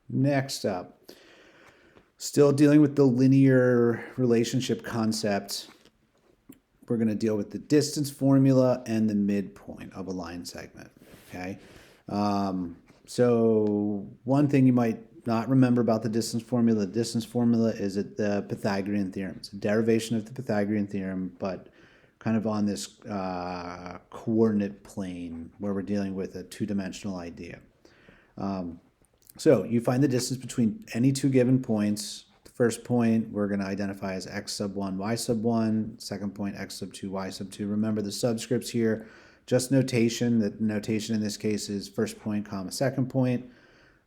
Next up, still dealing with the linear relationship concept, we're going to deal with the distance formula and the midpoint of a line segment, okay? So one thing you might not remember about the distance formula is the Pythagorean theorem. It's a derivation of the Pythagorean theorem, but kind of on this coordinate plane where we're dealing with a two-dimensional idea. So you find the distance between any two given points. The first point we're going to identify as x sub 1, y sub 1. Second point, x sub 2, y sub 2. Remember the subscripts here, just notation. The notation in this case is first point, comma, second point.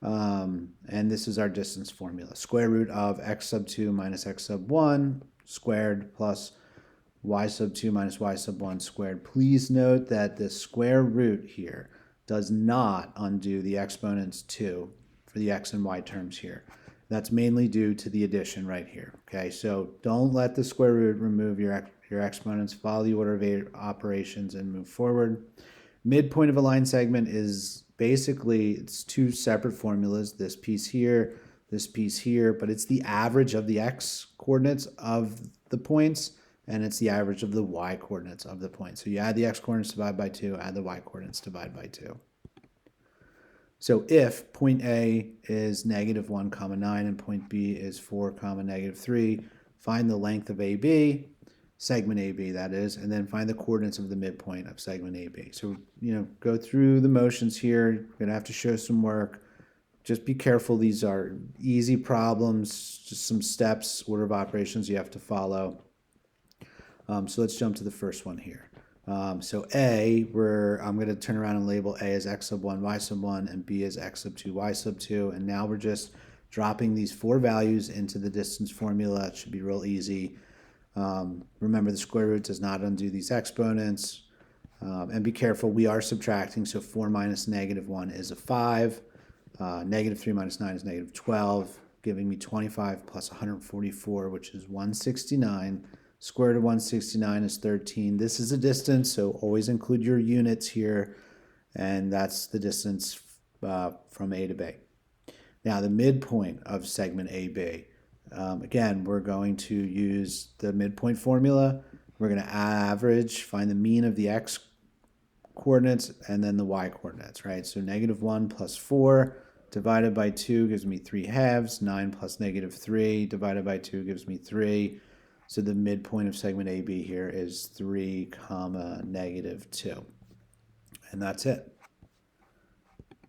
And this is our distance formula. Square root of x sub 2 minus x sub 1 squared plus y sub 2 minus y sub 1 squared. Please note that the square root here does not undo the exponents 2 for the x and y terms here. That's mainly due to the addition right here. Okay, so don't let the square root remove your exponents. Follow the order of operations and move forward. Midpoint of a line segment is basically, it's two separate formulas, this piece here, but it's the average of the x coordinates of the points, and it's the average of the y coordinates of the points. So you add the x coordinates, divide by 2, add the y coordinates, divide by 2. So if point A is negative 1, comma 9, and point B is 4, comma negative 3, find the length of AB, segment AB that is, and then find the coordinates of the midpoint of segment AB. So, go through the motions here. You're going to have to show some work. Just be careful. These are easy problems, just some steps, order of operations you have to follow. So let's jump to the first one here. So A, I'm going to turn around and label A as x sub 1, y sub 1, and B as x sub 2, y sub 2. And now we're just dropping these four values into the distance formula. It should be real easy. Remember, the square root does not undo these exponents. And be careful, we are subtracting, so 4 minus negative 1 is a 5. Negative 3 minus 9 is negative 12, giving me 25 plus 144, which is 169. Square root of 169 is 13. This is a distance, so always include your units here, and that's the distance from A to B. Now, the midpoint of segment AB. Again, we're going to use the midpoint formula. We're going to average, find the mean of the x coordinates, and then the y coordinates, right? So negative 1 plus 4 divided by 2 gives me 3 halves. 9 plus negative 3 divided by 2 gives me 3. So the midpoint of segment AB here is 3, comma, negative 2. And that's it.